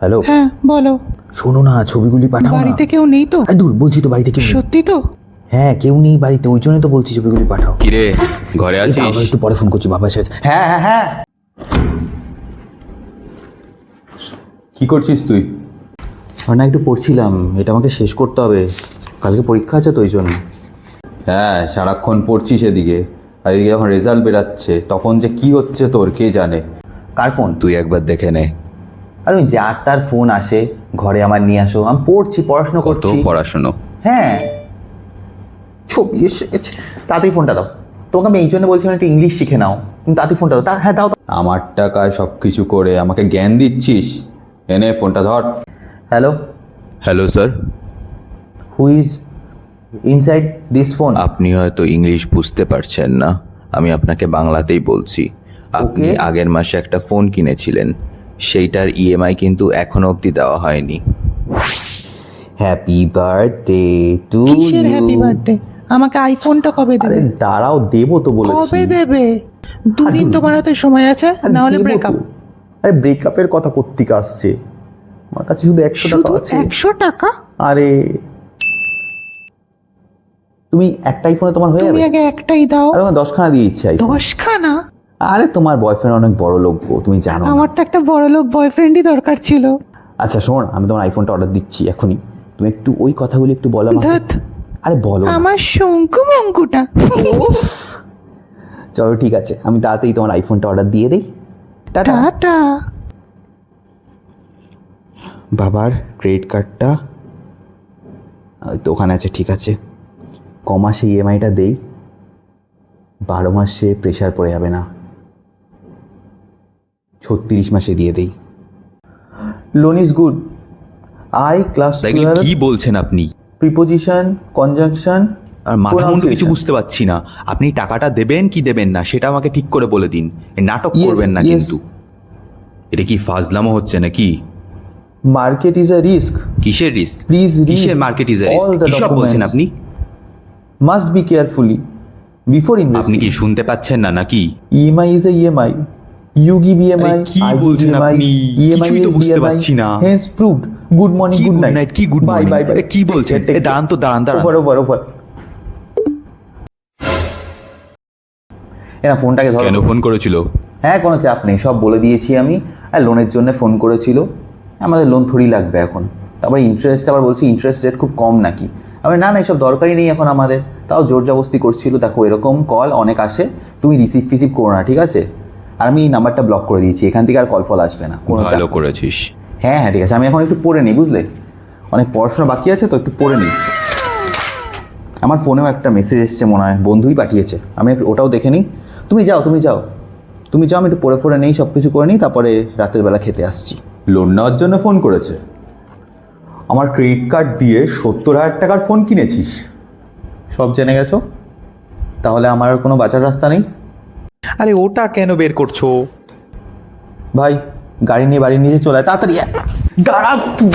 Hello, হ্যাঁ বলো। শোনো না, ছবিগুলি পাঠাও না। বাড়িতে কেউ নেই তো? দূর, বলছি তো বাড়িতে কেউ নেই। সত্যি তো? হ্যাঁ, কেউ নেই বাড়িতে, ওই জন্যই তো বলছি ছবিগুলি পাঠাও। কিরে, ঘরে এই দাঁড়াও, আছিস? একটু পরে ফোন করছি, বাবা এসেছে। হ্যাঁ হ্যাঁ হ্যাঁ। কি করছিস তুই? না, একটু পড়ছিলাম, এটা আমাকে শেষ করতে হবে, কালকে পরীক্ষা আছে তো ওই জন্য। হ্যাঁ, সারাক্ষণ পড়ছিস এদিকে, আর এদিকে যখন রেজাল্ট বেরাচ্ছে তখন যে কি হচ্ছে তোর কে জানে। কার ফোন? তুই একবার দেখে নে। আর তুমি যার তার ফোন আসে ঘরে আমার নিয়ে আসো, আমি পড়ছি, পড়াশোনা কত করছি। পড়াশুনো? হ্যাঁ, ছবি এসেছে। তাড়াতাড়ি ফোনটা দাও। তোমাকে আমি এই জন্য বলছিলাম একটু ইংলিশ শিখে নাও, তুমি তাড়াতাড়ি ফোনটা দাও। হ্যাঁ দাও। আমার টাকায় সব কিছু করে আমাকে জ্ঞান দিচ্ছিস? এনে ফোনটা ধর। Hello, hello sir. Who is inside this phone? আপনি হয়তো ইংলিশ বুঝতে পারছেন না, আমি আপনাকে বাংলাতেই বলছি। আপনি Okay. আগের মাসে একটা ফোন কিনেছিলেন, সেইটার ইএমআই কিন্তু এখনো অবধি দেওয়া হয়নি। হ্যাপি বার্থডে টু কিসের হ্যাপি বার্থডে? আমাকে আইফোনটা কবে আরে দেবে? দাঁড়াও, দেবো তো বলেছি। কবে দেবে? দুদিন তোমার হাতে সময় আছে, না হলে ব্রেকআপ। আরে ব্রেকআপের কথা কোত্থেকে আসছে? আমার কাছে শুধু 100 শুধু টাকা আছে। 100 টাকা? আরে তুমি একটাই ফোনে তোমার হয়ে তুমি যাবে? আগে একটাই দাও। আরে আমার 10খানা দিয়ে ইচ্ছা। 10খানা? আরে তোমার বয়ফ্রেন্ড অনেক বড় লোক গো, তুমি জানো না। আমার তো একটা বড়লোক বয়ফ্রেন্ডই দরকার ছিল। আচ্ছা শোন, আমি তোমার আইফোনটা অর্ডার দিচ্ছি এখনই, তুমি একটু ওই কথাগুলো একটু বলো আমাকে। ধ্যাৎ, আরে বলো না। আমার শঙ্কু মঙ্কুটা। চলো ঠিক আছে, আমি তাড়াতাড়ি তোমার আইফোনটা অর্ডার দিয়ে দিই। টাটা। টাটা। বাবার ক্রেডিট কার্ডটা ওই তো ওখানে আছে, ঠিক আছে। ক মাসে ইএমআইটা দেই, 12 মাসে প্রেশার পড়ে যাবে না, 36 মাসে দিয়ে দেই। Loan is good. I class এগুলো কি বলছেন আপনি? প্রিপোজিশন, কনজাংশন আর মাথা মুন্ডু কিছু বুঝতে পারছি না। আপনি টাকাটা দেবেন কি দেবেন না সেটা আমাকে ঠিক করে বলে দিন। এই নাটক Yes, করবেন না yes. কিন্তু। এটা কি ফাজলামো হচ্ছে নাকি? মার্কেট ইজ আ রিস্ক, কিসের রিস্ক? Please read কিসের market is risk? all the কি সব বলছেন documents. আপনি? মাস্ট বি কেয়ারফুলি বিফোর আপনি ইনভেস্টিং। কি শুনতে পাচ্ছেন না নাকি? EMI is a EMI, you give EMI, আরে কি বলছেন আপনি? কিছুই তো বুঝতে পারছি না। Hence proved. গুড মর্নিং, কি গুড গুড নাইট, নাইট, কি good bye morning? Bye bye. কি বলছেন? এ দাঁড়ান তো, দাঁড়ান দাঁড়ান। Over over over. এনা ফোনটাকে ধরো। কেন ফোন করেছিল? হ্যাঁ, কোনো চাপ নেই, সব বলে দিয়েছি আমি। আর লোনের জন্য ফোন করেছিল, আমাদের লোন থোড়ি লাগবে এখন। তারপরে ইন্টারেস্ট আবার বলছি ইন্টারেস্ট রেট খুব কম নাকি। আমি না না, এসব দরকারই নেই এখন আমাদের। তাও জোর জবস্তি করছিল। দেখো এরকম কল অনেক আসে, তুমি রিসিভ করো না, ঠিক আছে? আর আমি এই নাম্বারটা ব্লক করে দিয়েছি, এখান থেকে আর কল ফল আসবে না। কোনো চাপ ভালো নেই। করেছিস। হ্যাঁ হ্যাঁ ঠিক আছে, আমি এখন একটু পড়ে নিই, বুঝলে? অনেক পড়াশোনা বাকি আছে তো, একটু পড়ে নিই। আমার ফোনেও একটা মেসেজ এসছে মনে হয়, বন্ধুই পাঠিয়েছে, আমি ওটাও দেখে নিই। তুমি যাও, আমি একটু পড়ে নেই, সব কিছু করে নিই, তারপরে রাতের বেলা খেতে আসছি। লোন নেওয়ার জন্য ফোন করেছে? আমার ক্রেডিট কার্ড দিয়ে 70,000 টাকার ফোন কিনেছিস? সব জেনে গেছো, তাহলে আমার আর কোনো বাঁচার রাস্তা নেই। আরে ওটা কেন বের করছো? ভাই গাড়ি নিয়ে বাড়ির নিচে চলে আয় তাড়াতাড়ি। দাঁড়া তুই।